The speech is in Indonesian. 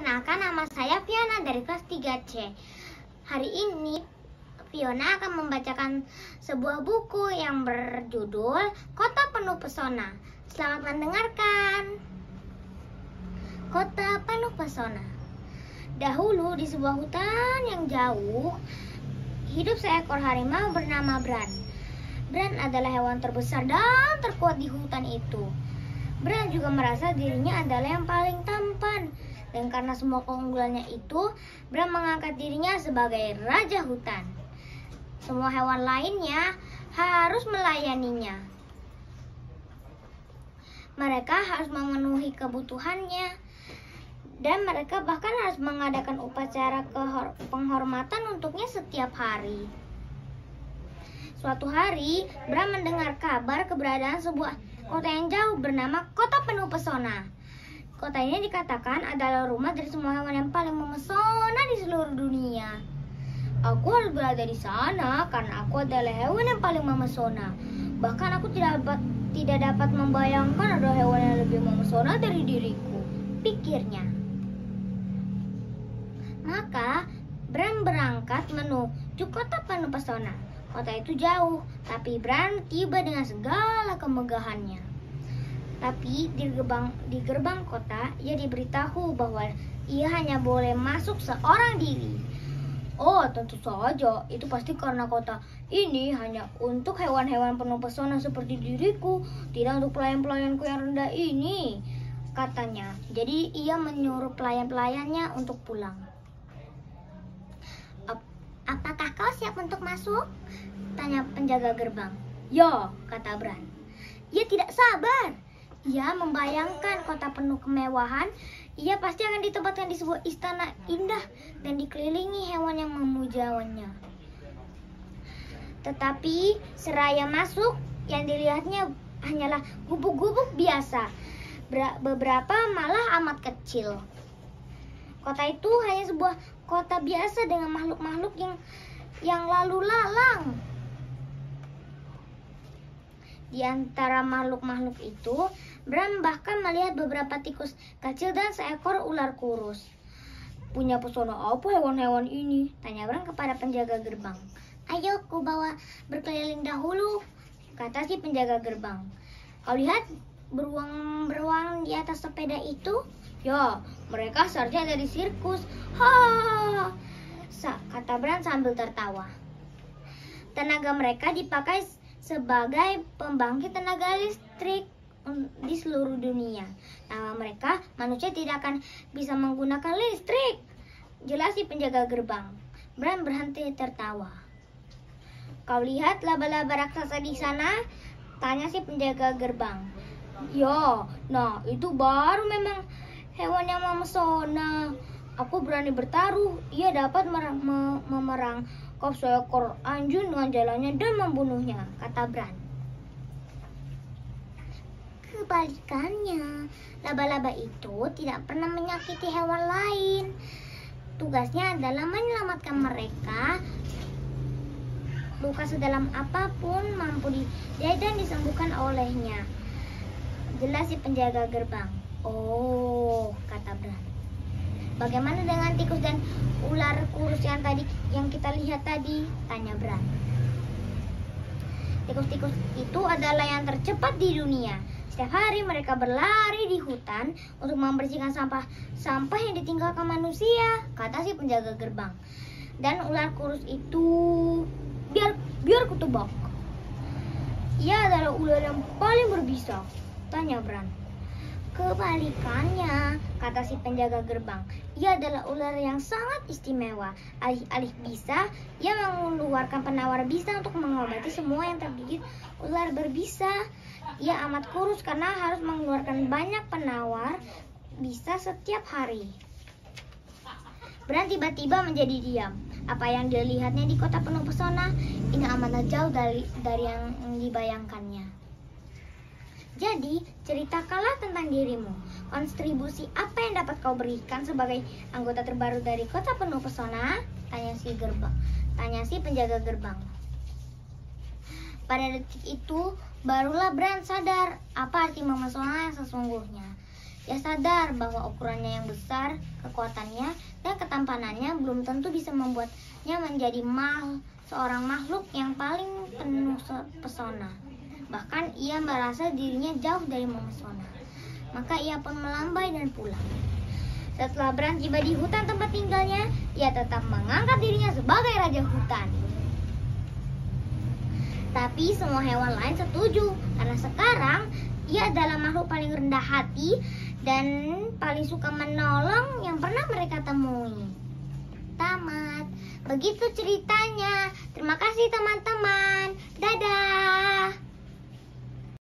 Perkenalkan, nama saya Fiona dari kelas 3C. Hari ini Fiona akan membacakan sebuah buku yang berjudul Kota Penuh Pesona. Selamat mendengarkan. Kota Penuh Pesona. Dahulu di sebuah hutan yang jauh, hidup seekor harimau bernama Bran. Bran adalah hewan terbesar dan terkuat di hutan itu. Bran juga merasa dirinya adalah yang paling tampan. Dan karena semua keunggulannya itu, Bran mengangkat dirinya sebagai raja hutan. Semua hewan lainnya harus melayaninya. Mereka harus memenuhi kebutuhannya. Dan mereka bahkan harus mengadakan upacara penghormatan untuknya setiap hari. Suatu hari, Bran mendengar kabar keberadaan sebuah kota yang jauh bernama Kota Penuh Pesona. Kota ini dikatakan adalah rumah dari semua hewan yang paling memesona di seluruh dunia. Aku harus berada di sana karena aku adalah hewan yang paling memesona. Bahkan aku tidak dapat membayangkan ada hewan yang lebih memesona dari diriku, pikirnya. Maka Bran berangkat menuju Kota Penuh Pesona. Kota itu jauh, tapi Bran tiba dengan segala kemegahannya. Tapi di gerbang kota, ia diberitahu bahwa ia hanya boleh masuk seorang diri. Oh, tentu saja, itu pasti karena kota ini hanya untuk hewan-hewan penuh pesona seperti diriku, tidak untuk pelayan-pelayanku yang rendah ini, katanya. Jadi ia menyuruh pelayan-pelayannya untuk pulang. Apakah kau siap untuk masuk? Tanya penjaga gerbang. Ya, kata Bran. Ia tidak sabar. Ia membayangkan kota penuh kemewahan. Ia pasti akan ditempatkan di sebuah istana indah dan dikelilingi hewan yang memujanya. Tetapi seraya masuk, yang dilihatnya hanyalah gubuk-gubuk biasa. Beberapa malah amat kecil. Kota itu hanya sebuah kota biasa dengan makhluk-makhluk yang lalu lalang. Di antara makhluk-makhluk itu, Bran bahkan melihat beberapa tikus kecil dan seekor ular kurus. Punya pesona apa hewan-hewan ini? Tanya Bran kepada penjaga gerbang. Ayo, ku bawa berkeliling dahulu, kata si penjaga gerbang. Kau lihat beruang-beruang di atas sepeda itu? Ya, mereka seharusnya dari sirkus. Ha, kata Bran sambil tertawa. Tenaga mereka dipakai sebagai pembangkit tenaga listrik di seluruh dunia. Nama mereka, manusia tidak akan bisa menggunakan listrik, jelas si penjaga gerbang. Bran berhenti tertawa. Kau lihat laba-laba raksasa di sana? Tanya si penjaga gerbang. Ya, nah itu baru memang hewan yang memesona. Aku berani bertaruh, ia dapat memerang seekor anjing dengan jalannya dan membunuhnya, kata Bran. Kebalikannya, laba-laba itu tidak pernah menyakiti hewan lain. Tugasnya adalah menyelamatkan mereka. Luka sedalam apapun mampu dan disembuhkan olehnya, jelas si penjaga gerbang. Oh, kata Bran. Bagaimana dengan tikus dan ular kurus yang kita lihat tadi? Tanya Bran. Tikus-tikus itu adalah yang tercepat di dunia. Setiap hari mereka berlari di hutan untuk membersihkan sampah yang ditinggalkan manusia, kata si penjaga gerbang. Dan ular kurus itu, biar ku tebak, ia adalah ular yang paling berbisa, tanya Bran. Kebalikannya, kata si penjaga gerbang. Ia adalah ular yang sangat istimewa. Alih-alih bisa, ia mengeluarkan penawar bisa untuk mengobati semua yang tergigit ular berbisa. Ia amat kurus karena harus mengeluarkan banyak penawar bisa setiap hari. Bran tiba-tiba menjadi diam. Apa yang dilihatnya di kota penuh pesona ini amat jauh dari yang dibayangkannya. Jadi, ceritakanlah tentang dirimu. Kontribusi apa yang dapat kau berikan sebagai anggota terbaru dari Kota Penuh Pesona? Tanya si penjaga gerbang. Pada detik itu, barulah Bran sadar apa arti memesona yang sesungguhnya. Ia sadar bahwa ukurannya yang besar, kekuatannya, dan ketampanannya belum tentu bisa membuatnya menjadi seorang makhluk yang paling penuh pesona. Bahkan ia merasa dirinya jauh dari memesona. Maka ia pun melambai dan pulang. Setelah Bram tiba di hutan tempat tinggalnya, ia tetap mengangkat dirinya sebagai raja hutan. Tapi semua hewan lain setuju, karena sekarang ia adalah makhluk paling rendah hati dan paling suka menolong yang pernah mereka temui. Tamat. Begitu ceritanya. Terima kasih teman-teman. Dadah.